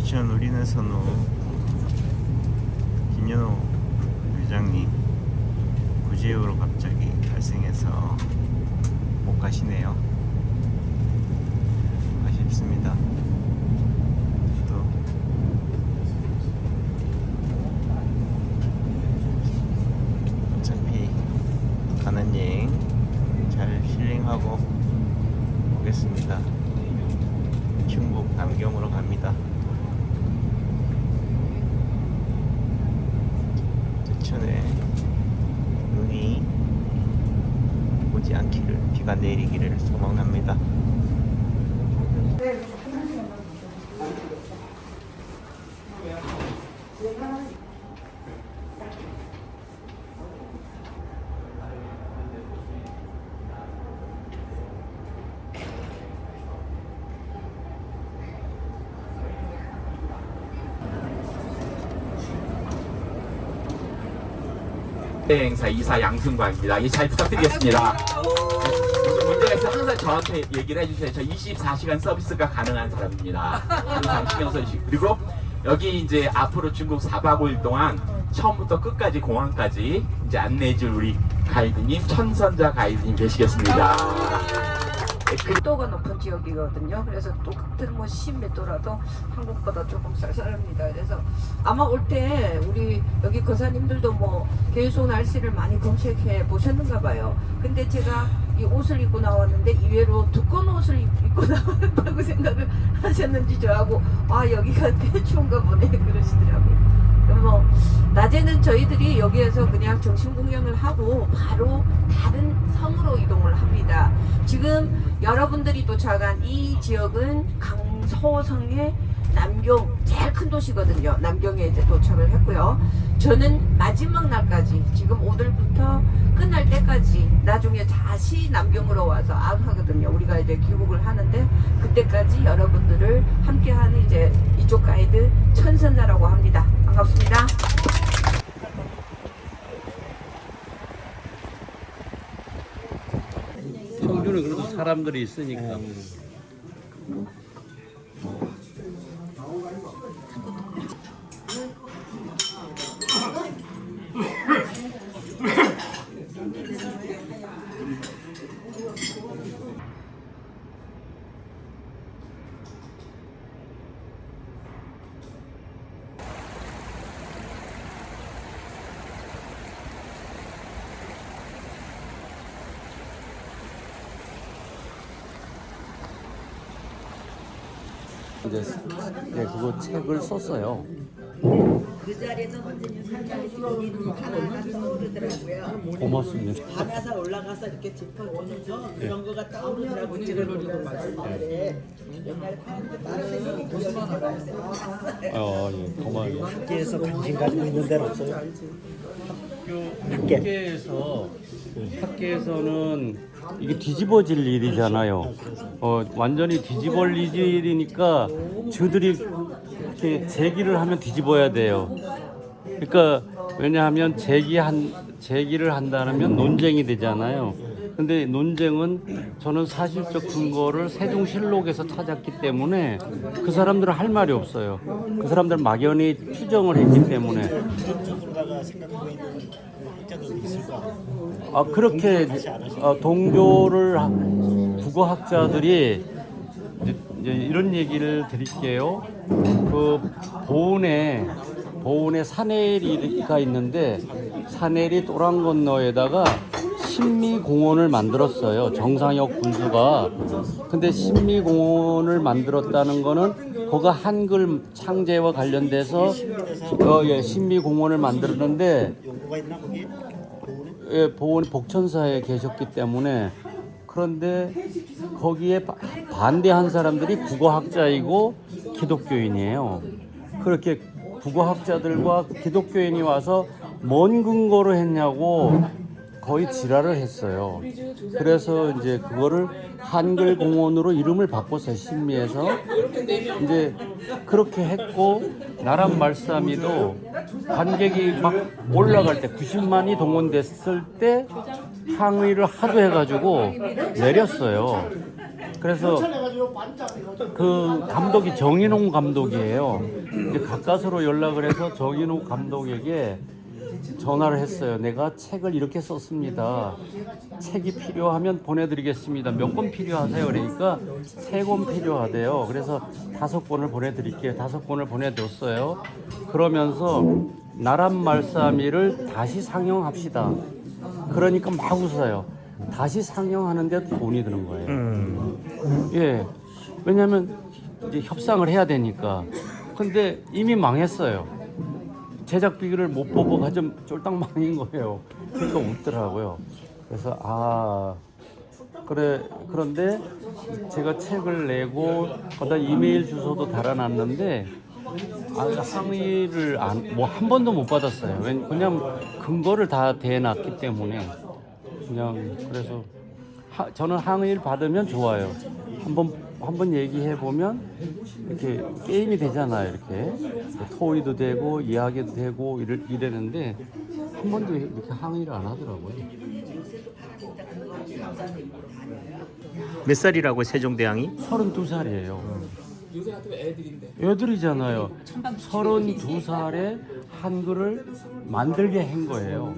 제천 우리는 선호 김연호 회장님 구제역으로 갑자기 발생해서 못 가시네요. 아쉽습니다. 또 어차피 가는 여행 잘 힐링하고 오겠습니다. 충북 남경으로 갑니다. 제천에 눈이 오지 않기를, 비가 내리기를 소망합니다. 행사 이사 양승광입니다. 예, 잘 부탁드리겠습니다. 무슨 문제가 있으면 항상 저한테 얘기를 해주세요. 저 24시간 서비스가 가능한 사람입니다. 항상 신경 써주시고. 그리고 여기 이제 앞으로 중국 4박 5일 동안 처음부터 끝까지 공항까지 이제 안내해줄 우리 가이드님, 천선자 가이드님 계시겠습니다. 밀도가 높은 지역이거든요. 그래서 똑같은 뭐 10m라도 한국보다 조금 쌀쌀합니다. 그래서 아마 올 때 우리 여기 거사님들도 뭐 계속 날씨를 많이 검색해 보셨는가 봐요. 근데 제가 이 옷을 입고 나왔는데 이외로 두꺼운 옷을 입고 나왔다고 생각을 하셨는지 저하고 아 여기가 꽤 추운가 보네 그러시더라고요. 뭐 낮에는 저희들이 여기에서 그냥 정신 공연을 하고 바로 다른 섬으로 이동을 합니다. 지금 여러분들이 도착한 이 지역은 강서성의 남경 제일 큰 도시거든요. 남경에 이제 도착을 했고요. 저는 마지막 날까지 지금 오늘부터 끝날 때까지 나중에 다시 남경으로 와서 아웃하거든요. 우리가 이제 귀국을 하는데 그때까지 여러분들을 함께하는 이제 이쪽 가이드 천선자라고 합니다. 반갑습니다. 청주는 그래도 사람들이 있으니까. 이제 그거 책을 썼어요. 그 자리에서 선생님 살짝 이름 하나하나 떠오르더라고요. 고맙습니다. 받아서 올라가서 이렇게 짚어주면서 그런 거가 떠오르더라고요. 지금 말씀인데 옛날에 다른 선생님이 기억이 나요. 예, 고마워요. 학계에서 관심 가지고 있는 데는 없어요. 학계에서는 이게 뒤집어질 일이잖아요. 완전히 뒤집어질 일이니까 저들이 이렇게 제기를 하면 뒤집어야 돼요. 그러니까 왜냐하면 제기를 한다면 논쟁이 되잖아요. 근데 논쟁은 저는 사실적 근거를 세종실록에서 찾았기 때문에 그 사람들은 할 말이 없어요. 그 사람들은 막연히 추정을 했기 때문에. 부정적으로다가 생각하고 있는 학자들도 있을 거 아니에요. 그렇게 동조를 국어학자들이 이제 이런 얘기를 드릴게요. 그 보은에 산해리가 있는데 산해리 또랑 건너에다가 신미공원을 만들었어요. 정상혁 군수가. 근데 신미공원을 만들었다는 거는 거가 한글 창제와 관련돼서 신미공원을 만들었는데 연구가 있나 거기? 보은이 복천사에 계셨기 때문에. 그런데 거기에 반대한 사람들이 국어학자이고 기독교인이에요. 그렇게 국어학자들과 기독교인이 와서 뭔 근거로 했냐고 거의 지랄을 했어요. 그래서 이제 그거를 한글 공원으로 이름을 바꿨어요. 신미에서. 이제 그렇게 했고 나란 말싸미도 관객이 막 올라갈 때 90만이 동원됐을 때 항의를 하도 해가지고 내렸어요. 그래서 그 감독이 정인홍 감독이에요. 이제 가까스로 연락을 해서 정인홍 감독에게 전화를 했어요. 내가 책을 이렇게 썼습니다. 책이 필요하면 보내드리겠습니다. 몇 권 필요하세요? 그러니까 3권 필요하대요. 그래서 5권을 보내드릴게요. 5권을 보내줬어요. 그러면서 나란 말싸미를 다시 상영합시다. 그러니까 막 웃어요. 다시 상영하는데 돈이 드는 거예요. 예, 왜냐하면 이제 협상을 해야 되니까. 근데 이미 망했어요. 제작비를 못 보고 가좀 쫄딱 망인 거예요. 그러니까 웃더라고요. 그래서 그래, 그런데 제가 책을 내고 거기다 이메일 주소도 달아놨는데 항의를 한 번도 못 받았어요. 그냥 근거를 다 대놨기 때문에 그냥. 그래서 저는 항의를 받으면 좋아요. 한번 얘기해 보면 이렇게 게임이 되잖아요. 이렇게 토의도 되고 이야기도 되고 이랬는데 한 번도 이렇게 항의를 안 하더라고요. 몇 살이라고 세종대왕이? 32살이에요. 요새 같으면 애들인데. 애들이잖아요. 32살에 한글을 만들게 한 거예요.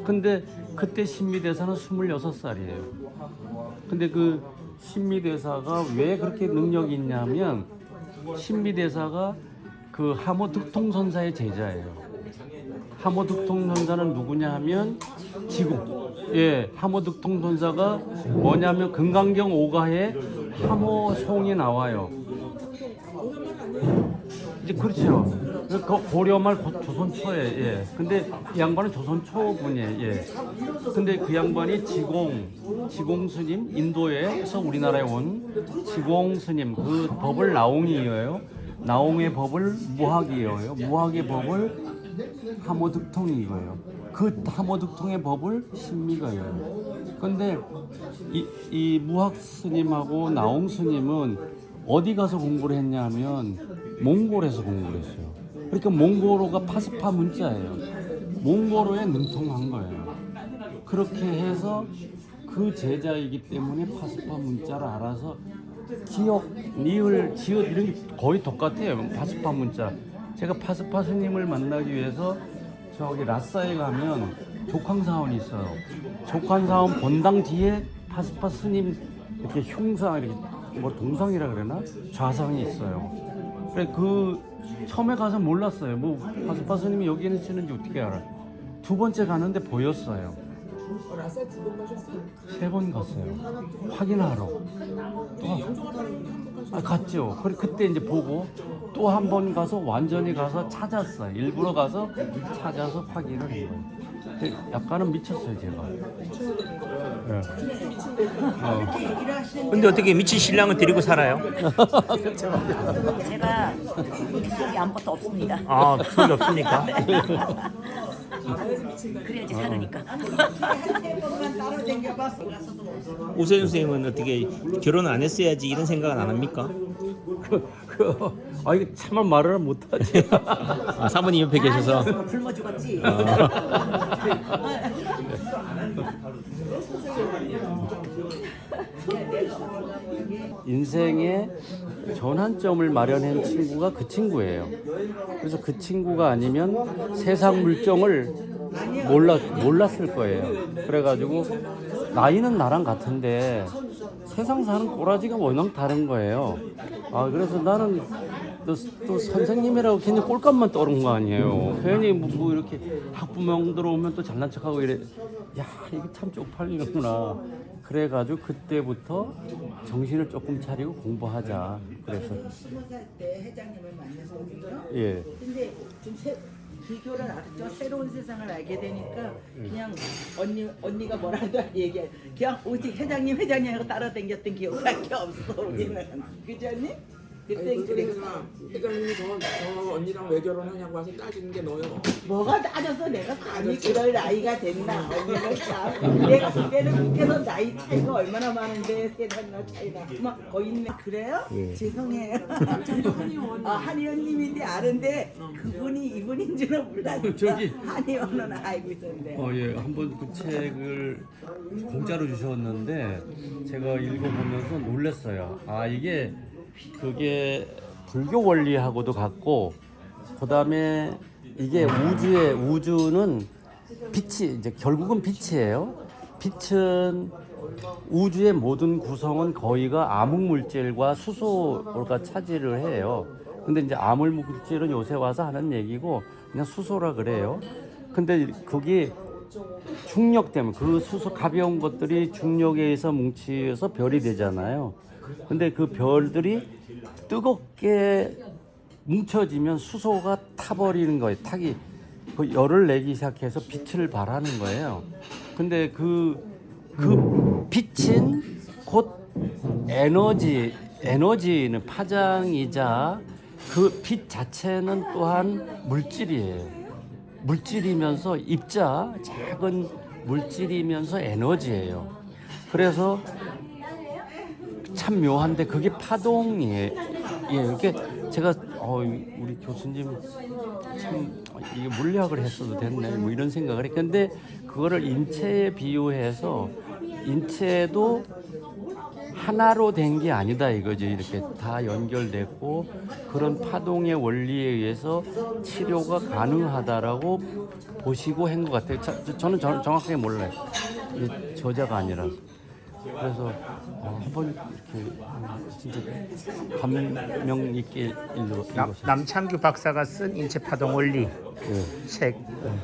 근데 그때 신미대사는 26살이에요. 근데 그 신미대사가 왜 그렇게 능력이 있냐면 신미대사가 그 하모득통선사의 제자예요. 하모득통선사는 누구냐 하면 지공. 예, 하모득통선사가 뭐냐면 금강경 5가에 하모송이 나와요. 이제 그렇죠. 고려말 조선초에. 예. 근데 이 양반은 조선초 분이에요. 예. 근데 그 양반이 지공 스님, 인도에서 우리나라에 온 지공 스님, 그 법을 나옹이에요. 나옹의 법을 무학이에요. 무학의 법을 하모득통이 이거예요. 그 하모득통의 법을 신미가 해요. 근데 이 무학 스님하고 나옹 스님은 어디 가서 공부를 했냐면 몽골에서 공부를 했어요. 그러니까 몽골어가 파스파 문자예요. 몽골어에 능통한 거예요. 그렇게 해서 그 제자이기 때문에 파스파 문자를 알아서 기억, 니을, 지읒 이런 게 거의 똑같아요. 파스파 문자. 제가 파스파 스님을 만나기 위해서 저기 라싸에 가면 족황사원이 있어요. 족황사원 본당 뒤에 파스파 스님 이렇게 흉상, 이렇게 뭐 동상이라 그러나? 좌상이 있어요. 그래 처음에 가서 몰랐어요. 뭐 파스파 스님이 여기 있는지 어떻게 알아? 2번째 가는데 보였어요. 라싸에 2번 가셨어요? 3번 갔어요. 확인하러. 갔죠. 그때 이제 보고 또 한 번 가서 완전히 가서 찾았어요. 일부러 가서 찾아서 확인을 해요. 약간은 미쳤어요, 제가. 네. 근데 어떻게 미친 신랑을 데리고 살아요? 제가 속이 아무것도 없습니다. 아, 소리 없습니까? 그래야지 살으니까. 오세훈 선생님은 어떻게 결혼 안 했어야지 이런 생각은 안 합니까? 이게 참말 말을 못하지. 사모님 옆에 계셔서. 굶어 죽었지. 인생의 전환점을 마련한 친구가 그 친구예요. 그래서 그 친구가 아니면 세상 물정을 몰랐을 거예요. 그래가지고 나이는 나랑 같은데 세상 사는 꼬라지가 워낙 다른 거예요. 그래서 나는 또 선생님이라고 괜히 꼴값만 떠오른 거 아니에요. 괜히 뭐 이렇게 학부모 들어오면 또 잘난 척하고 이래. 야, 이게 참 쪽팔리는구나. 그래가지고 그때부터 정신을 조금 차리고 공부하자. 그래서 20살 때 회장님을 만났거든요. 예. 근데 좀 비교를 알았죠. 새로운 세상을 알게 되니까 그냥 언니가 뭐라도 얘기해. 그냥 오직 회장님 하고 따라다녔던 기억밖에 없어 우리는. 그죠 언니? 그때 그래. 그래서 회장님이 저 언니랑 왜 결혼하냐고 와서 따지는 게 너요. 뭐가 따져서 내가 감히 그럴 나이가 됐나. 언니는 참. 내가 그때는 밑에서 나이 차이가 얼마나 많은데 3살이나 차이가 막 거의 있네. 그래요? 죄송해요. 한의원님인데 아는데 그분이 이분인 줄은 몰랐어. 저기. 한의원은 알고 있었는데. 예, 한번 그 책을 공짜로 주셨는데 제가 읽어보면서 놀랐어요. 아, 그게 불교 원리하고도 같고, 그 다음에 이게 우주는 빛이, 이제 결국은 빛이에요. 빛은 우주의 모든 구성은 거의가 암흑물질과 수소가 차지를 해요. 근데 이제 암흑물질은 요새 와서 하는 얘기고 그냥 수소라 그래요. 근데 그게 중력 때문에 그 수소 가벼운 것들이 중력에 의해서 뭉치어서 별이 되잖아요. 근데 그 별들이 뜨겁게 뭉쳐지면 수소가 타버리는 거예요. 그 열을 내기 시작해서 빛을 발하는 거예요. 근데 그 빛은 곧 에너지는 파장이자 그 빛 자체는 또한 물질이에요. 물질이면서 작은 물질이면서 에너지예요. 그래서 참 묘한데 그게 파동이에요. 이게 제가 우리 교수님 참 이게 물리학을 했어도 됐네 뭐 이런 생각을 했는데 그거를 인체에 비유해서 인체도 하나로 된 게 아니다 이거죠. 이렇게 다 연결됐고 그런 파동의 원리에 의해서 치료가 가능하다라고 보시고 한 것 같아요. 저는 정확하게 몰라요. 이게 저자가 아니라서. 그래서 한번 이렇게 진짜 감명 있게 읽었어요. 남창규 박사가 쓴 인체 파동 원리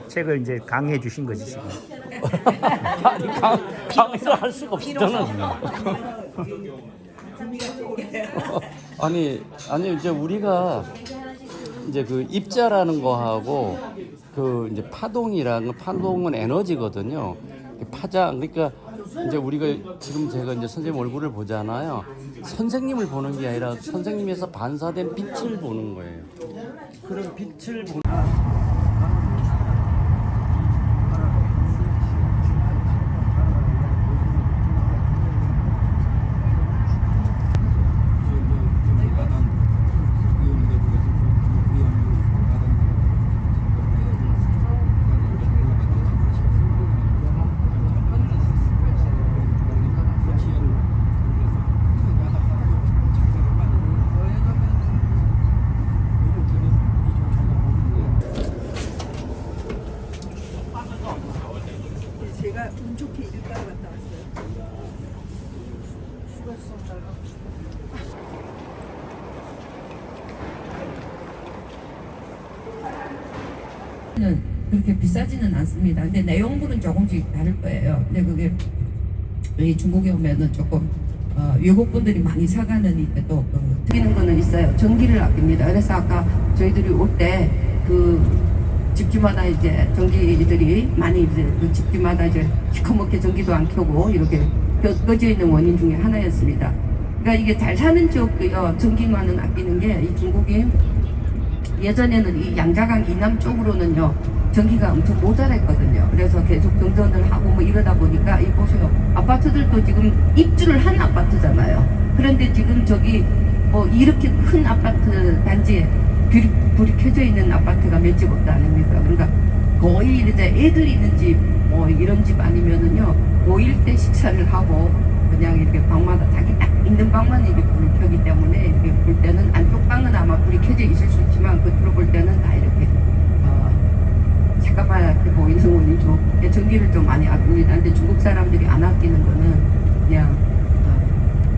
책을 이제 강의해 주신 거지 지금. 아니 강의를 할 수가 없잖아. 아니 이제 우리가 이제 그 입자라는 거하고 그 이제 파동은 에너지거든요. 파장 그러니까 이제 우리가 지금 제가 이제 선생님 얼굴을 보잖아요. 선생님을 보는 게 아니라 선생님에서 반사된 빛을 보는 거예요. 그런 빛을 보는 제가 운 좋게 일가로 갔다 왔어요. 는 그렇게 비싸지는 않습니다. 근데 내용물은 조금씩 다를 거예요. 근데 그게 여기 중국에 오면은 조금 외국 분들이 많이 사가는 이제 또 드리는 거는 있어요. 전기를 아낍니다. 그래서 아까 저희들이 올 때 그 집집마다 이제 전기들이 많이 이제 그 집집마다 이제 시커멓게 전기도 안 켜고 이렇게 꺼져 있는 원인 중에 하나였습니다. 그러니까 이게 잘 사는 지역도요 전기만은 아끼는 게 이 중국이 예전에는 이 양자강 이남 쪽으로는요 전기가 엄청 모자랐거든요. 그래서 계속 정전을 하고 뭐 이러다 보니까 이 보세요 아파트들도 지금 입주를 한 아파트잖아요. 그런데 지금 저기 뭐 이렇게 큰 아파트 단지에 불이 켜져 있는 아파트가 몇 집 없다 아닙니까? 그러니까 거의 이제 애들 있는 집 뭐 이런 집 아니면은요 5일 때 식사를 하고 그냥 이렇게 방마다 자기 딱 있는 방만 이렇게 불을 켜기 때문에 이렇게 볼 때는 안쪽 방은 아마 불이 켜져 있을 수 있지만 겉으로 볼 때는 다 이렇게 새까맣게 보이는 원이죠. 전기를 좀 많이 아낍니다. 근데 중국 사람들이 안 아끼는 거는 그냥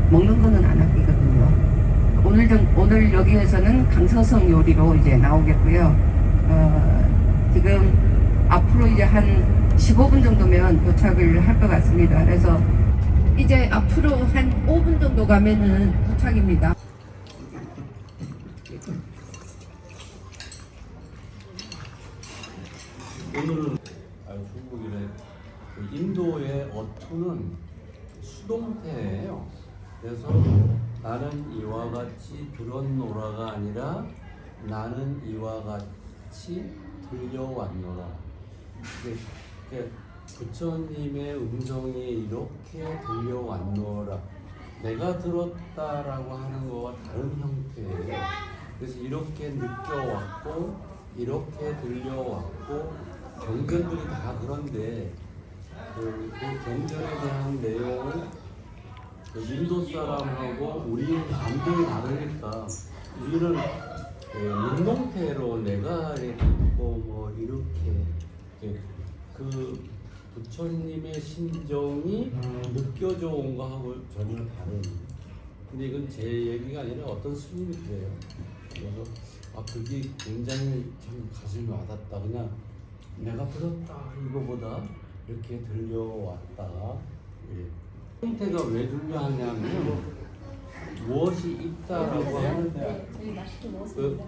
먹는 거는 안 아끼거든요. 오늘 여기에서는 강서성 요리로 이제 나오겠고요. 지금 앞으로 이제 한 15분 정도면 도착을 할 것 같습니다. 그래서 이제 앞으로 한 5분 정도 가면은 도착입니다. 오늘은 중국이래 인도의 어투는 수동태예요. 그래서 나는 이와 같이 들었노라가 아니라 나는 이와 같이 들려왔노라. 부처님의 음성이 이렇게 들려왔노라. 내가 들었다라고 하는 거와 다른 형태예요. 그래서 이렇게 느껴왔고 이렇게 들려왔고 경전들이 다 그런데 그 경전에 대한 내용을 인도 사람하고 우리는 감정이 다르니까 우리는 능동태로 내가 듣고 뭐 이렇게 그 부처님의 심정이 느껴져 온 거하고 전혀 다른. 근데 이건 제 얘기가 아니라 어떤 스님이 그래요. 그래서 그게 굉장히 참 가슴이 와닿다. 그냥 내가 들었다 이거보다 이렇게 들려왔다. 예. 형태가 왜 중요하냐면 무엇이 있다라고 하는데 그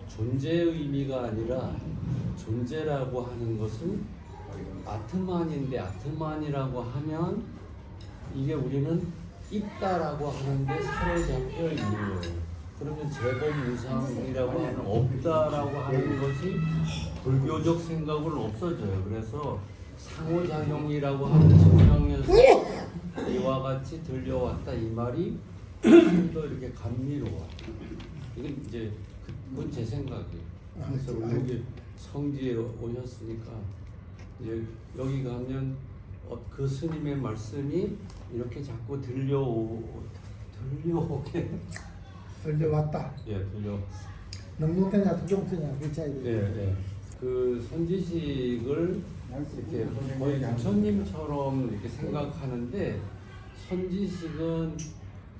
존재의 의미가 아니라 존재라고 하는 것은 아트만인데 아트만이라고 하면 이게 우리는 있다라고 하는데 사로잡혀 있는 거예요. 그러면 재범무상이라고 하는 없다라고 하는 것이 불교적 생각으로 없어져요. 그래서 상호작용이라고 하는 측면에서 이와 같이 들려왔다 이 말이 좀 더 이렇게 감미로워. 이건 이제 그건 제 생각이에요. 그래서 여기 성지에 오셨으니까 이제 여기 가면 그 스님의 말씀이 이렇게 자꾸 들려오게 들려왔다. 예, 능동태냐 두종태냐 그 차이. 예. 그 선지식을 이렇게 거의 부처님처럼 이렇게 생각하는데 선지식은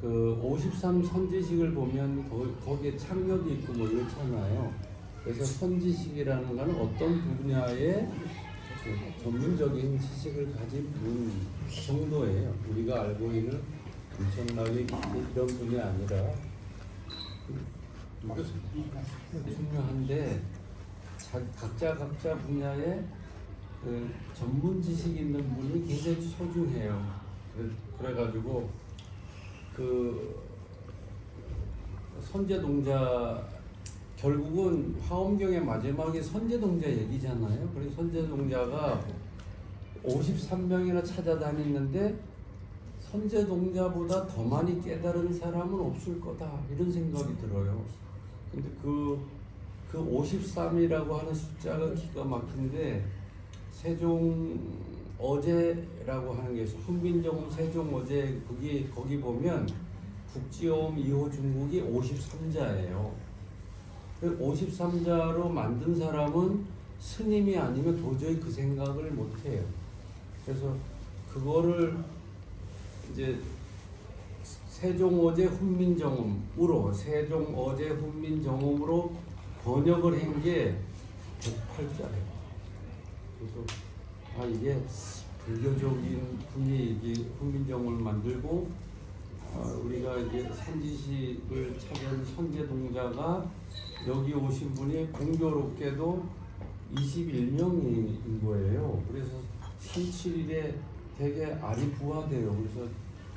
그 53 선지식을 보면 거기에 창녀도 있고 뭐 이렇잖아요. 그래서 선지식이라는 거는 어떤 분야의 그 전문적인 지식을 가진 분 정도예요. 우리가 알고 있는 엄청나게 이런 분이 아니라 중요한데 각자 분야에 그 전문 지식이 있는 분이 굉장히 소중해요. 그래가지고 그 선제동자 결국은 화엄경의 마지막에 선제동자 얘기잖아요. 그래서 선제동자가 53명이나 찾아다녔는데 선제동자보다 더 많이 깨달은 사람은 없을 거다 이런 생각이 들어요. 근데 그 53이라고 하는 숫자가 기가 막힌데 세종 어제라고 하는 게 있어요. 훈민정음 세종 어제 거기 보면 국지어음 2호 중국이 53자예요. 53자로 만든 사람은 스님이 아니면 도저히 그 생각을 못해요. 그래서 그거를 이제 세종어제 훈민정음으로 세종어제 훈민정음으로 번역을 한 게 108자예요. 그래서 이게 불교적인 분이 이게 훈민정음을 만들고 우리가 이제 선지식을 찾은 선제동자가 여기 오신 분이 공교롭게도 21명인 거예요. 그래서 37일에 되게 알이 부화돼요. 그래서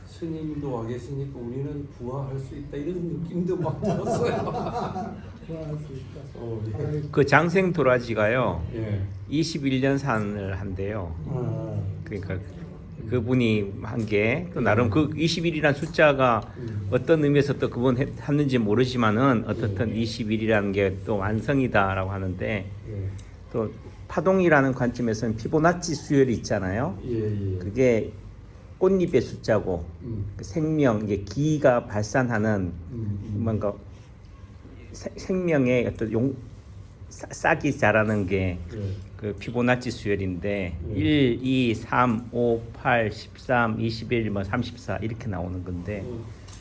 스님도 와 계시니까 우리는 부화할 수 있다 이런 느낌도 막 들었어요. 부화할 수 있다. 예. 그 장생 도라지가요. 예. 21년 산을 한대요. 그러니까 그분이 한 게 또 나름 그 21이라는 숫자가 어떤 의미에서 또 그분 했는지 모르지만은 어떻든 21이라는 게 또 완성이다라고 하는데 예. 또 파동이라는 관점에서는 피보나치 수열이 있잖아요. 예. 그게 꽃잎의 숫자고 그 생명 이게 기가 발산하는 뭔가 생명의 어떤 싹이 자라는 게 그 피보나치 수열인데 1, 2, 3, 5, 8, 13, 21, 뭐 34 이렇게 나오는 건데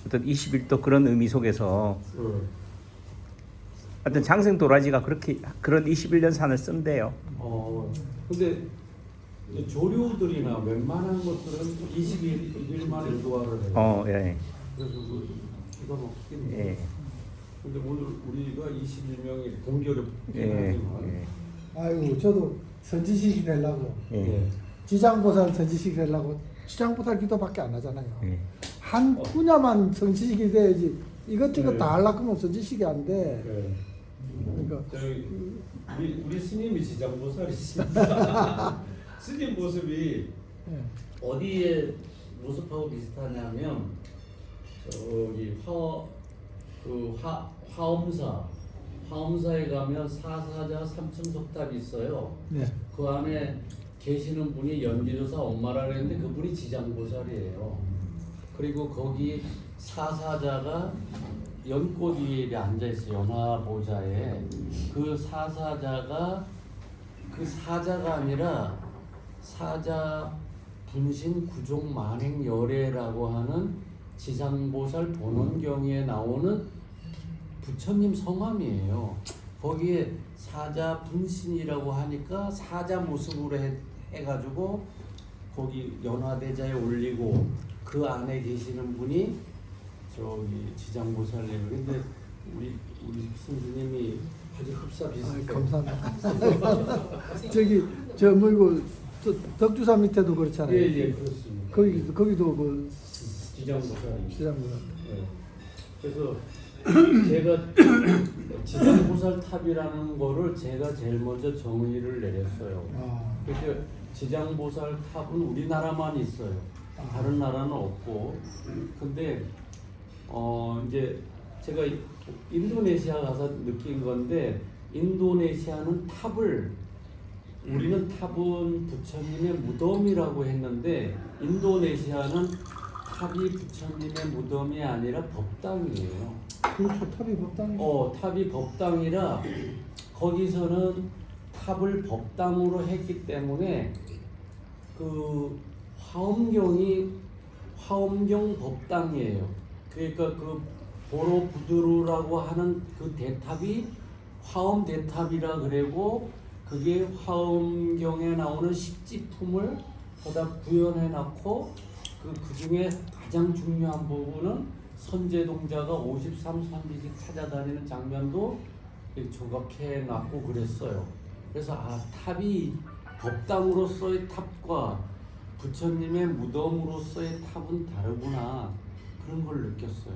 어떤 21도 그런 의미 속에서 어떤 장생 도라지가 그렇게 그런 21년 산을 쓴대요. 근데 조류들이나 웬만한 것들은 21일 만에 부화를 해요. 예. 그래서 기가 막히겠네. 예. 근데 오늘 우리가 21명이 공교롭긴 예. 하지만 아이고 저도 선지식이 되려고 예. 지장보살 선지식이 되려고 지장보살 기도밖에 안 하잖아요. 예. 한 분야만 선지식이 돼야지 이것저것 다 하려고 하면 선지식이 안 돼. 그러니까 우리 스님이 지장보살이십니다. 스님 모습이 어디에 모습하고 비슷하냐면 저기 화엄사에 가면 사사자 삼층석탑이 있어요. 네. 그 안에 계시는 분이 연기조사 엄마라 그랬는데 그분이 지장보살이에요. 그리고 거기 사사자가 연꽃 위에 앉아 있어요. 연화보좌에. 그 사사자가 그 사자가 아니라 사자 분신 구종 만행 열애라고 하는 지상보살 본원경에 나오는 부처님 성함이에요. 거기에 사자 분신이라고 하니까 사자 모습으로 해가지고 거기 연화대자에 올리고 그 안에 계시는 분이 저기 지장보살님. 근데 우리 스님이 아주 흡사 비슷해요. 감사합니다. 저기 저 뭐이고 덕주사 밑에도 그렇잖아요. 예, 그렇습니다. 거기도 그 지장보살입니다. 시장보살. 네. 그래서 제가 지장보살 탑이라는 거를 제가 제일 먼저 정의를 내렸어요. 그러니까 지장보살 탑은 우리나라만 있어요. 다른 나라는 없고. 근데 이제 제가 인도네시아 가서 느낀 건데 인도네시아는 탑을 우리는 탑은 부처님의 무덤이라고 했는데 인도네시아는 탑이 부처님의 무덤이 아니라 법당이에요. 그렇죠. 탑이 법당이. 탑이 법당이라 거기서는 탑을 법당으로 했기 때문에 그 화엄경 법당이에요. 그러니까 그 보로부두루라고 하는 그 대탑이 화엄 대탑이라 그러고 그게 화엄경에 나오는 십지품을 거기다 구현해 놓고 그 중에 가장 중요한 부분은 선제동자가 53선지식 찾아다니는 장면도 조각해 놨고 그랬어요. 그래서 탑이 법당으로서의 탑과 부처님의 무덤으로서의 탑은 다르구나 그런 걸 느꼈어요.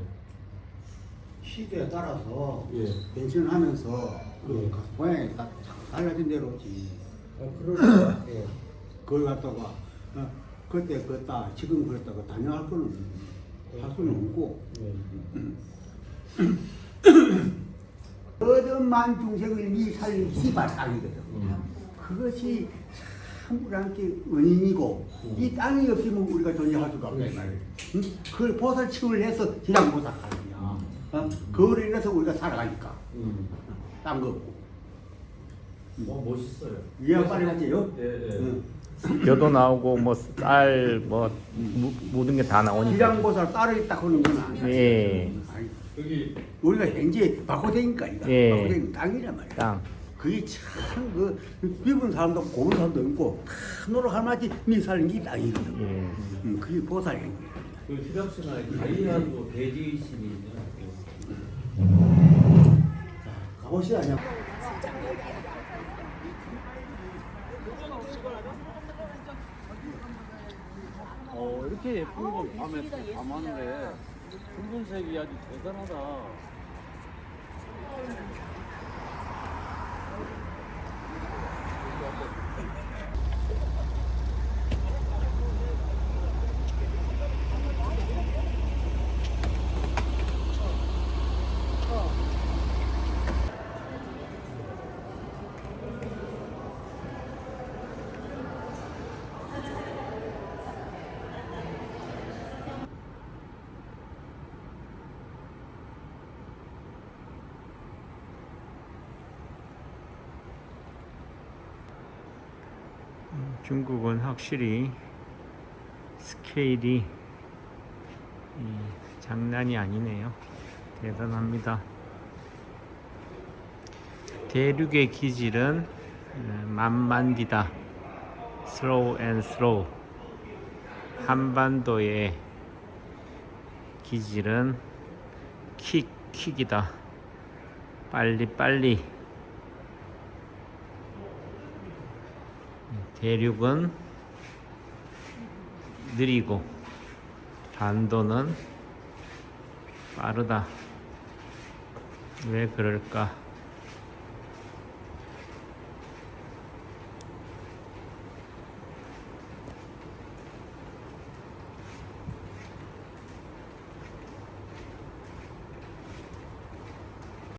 시대에 따라서 예. 변신하면서 그 모양이 다 달라진 대로지. 그러니까 예. 그걸 갖다가 그때 그랬다 지금 그랬다가 단정할 거는 할 수는 없고. 어둠만 중생을 이 살리기 바탕이거든. 그것이 참 우리한테 은인이고 이 땅이 없으면 우리가 존재할 수가 없단 말이에요. 그걸 보살침을 해서 지장보살하느냐. 그걸로 인해서 우리가 살아가니까. 딴 거 없고. 멋있어요. 이해가 빨리 하지요? 네. 벼도 나오고 뭐 쌀 뭐 모든 게 다 나오니까. 지장보살 따로 있다 그러는 건 아니야. 예. 여기 우리가 현재 바코대니까 이거. 예. 바코대는 땅이란 말이야. 땅. 그게 참 비분 사람도 고운 사람도 있고 다 노력할 만치 미사는 게 땅이거든. 예. 그게 보살이. 그 휘락신화에 가이하고 대지신이 가보시다 그냥. 이렇게 예쁜 거 밤에 밤하늘에 붉은색이 아주 대단하다. 중국은 확실히 스케일이 장난이 아니네요. 대단합니다. 대륙의 기질은 만만디다. Slow and slow. 한반도의 기질은 킥이다. 빨리. 대륙은 느리고 반도는 빠르다. 왜 그럴까?